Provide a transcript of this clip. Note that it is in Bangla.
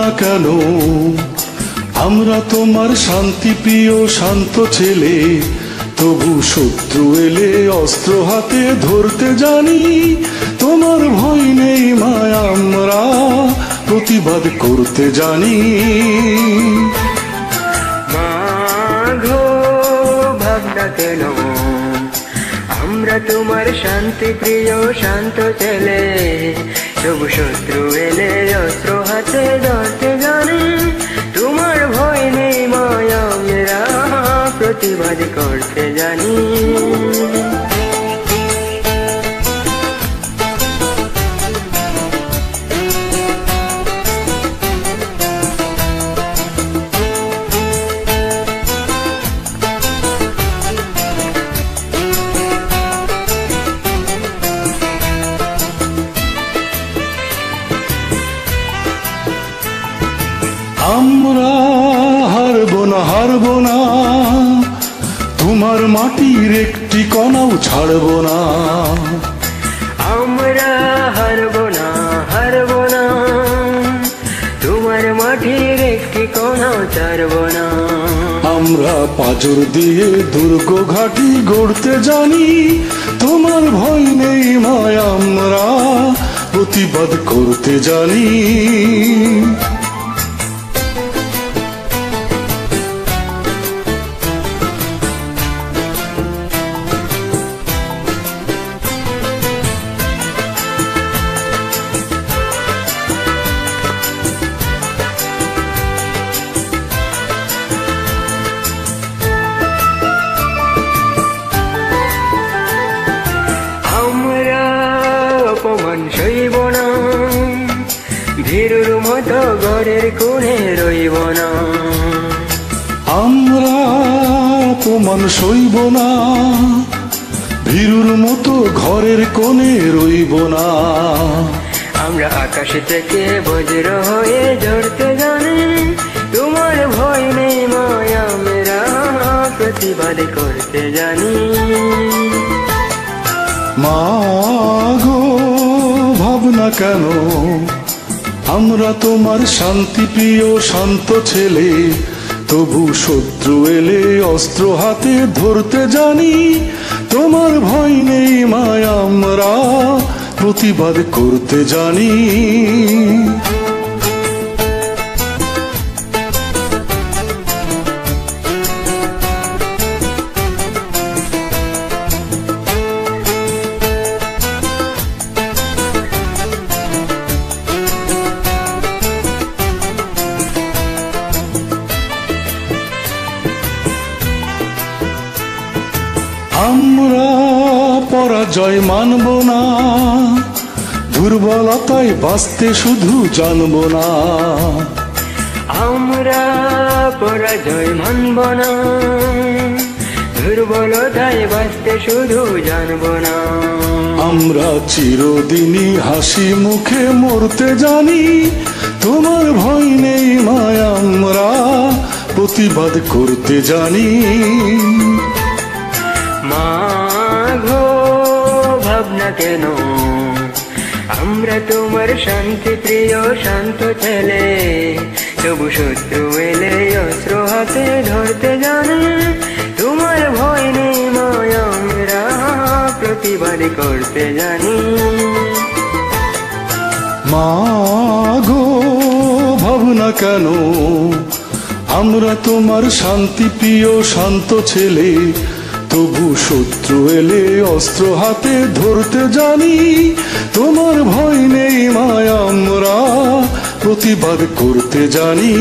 না কেন আমরা তোমার শান্তি প্রিয় শান্ত ছেলে, তবু শত্রু এলে অস্ত্র হাতে ধরতে জানি। তোমার ভয় নেই মায়া, আমরা প্রতিবাদ করতে জানি। মাগো ভাবনা কেন আমরা তোমার শান্তি প্রিয় শান্ত ছেলে, তবু শত্রু এলে অস্ত্র হাতে ধরতে জানি। তোমার ভয় নেই মায়া, আমরা প্রতিবাদ করতে জানি। আমরা হারবো না, হারবো না, তোমার মাটির একটি কণাও ছাড়বো না। আমরা হারবো না, হারবো না, তোমার মাটির একটি কণাও ছাড়বো না। আমরা পাজর দিয়ে দুর্গ ঘাঁটি গড়তে জানি। তোমার ভয় নেই মায়া, আমরা প্রতিবাদ করতে জানি। অপমান সইব না, ভীরুর মতো ঘরের কোণে রইব না। আমরা অপমান সইব না, ভীরুর মতো ঘরের কোণে রইব না। আমরা আকাশ থেকে বজ্র হয়ে ঝরতে জানি। তোমার ভয় নেই মায়া, আমরা প্রতিবাদ করতে জানি। মাগো ভাবনা কেন আমরা তোমার শান্তি প্রিয় শান্ত ছেলে, তবু শত্রু এলে অস্ত্র হাতে ধরতে জানি। তোমার ভয় নেই মায়া, আমরা প্রতিবাদ করতে জানি। আমরা পরাজয় মানব না, দুর্বলতায় বাঁচতে শুধু জানব না। আমরা পরাজয় মানব না, দুর্বলতায় বাঁচতে শুধু জানব না। আমরা চিরদিনই হাসি মুখে মরতে জানি। তোমার ভয় নেই মায়া, আমরা প্রতিবাদ করতে জানি। মাগো ভাবনা কেন আমরা তোমার শান্তি প্রিয় শান্ত ছেলে, তবু শত্রু এলে অস্ত্র হাতে ধরতে জানি। তোমার ভয় নেই মায়া, আমরা প্রতিবাদ করতে জানি। মাগো ভাবনা কেন আমরা তোমার শান্তি প্রিয় শান্ত ছেলে, তবু শত্রু এলে অস্ত্র হাতে ধরতে জানি। তোমার ভয় নেই মায়া, আমরা প্রতিবাদ করতে জানি।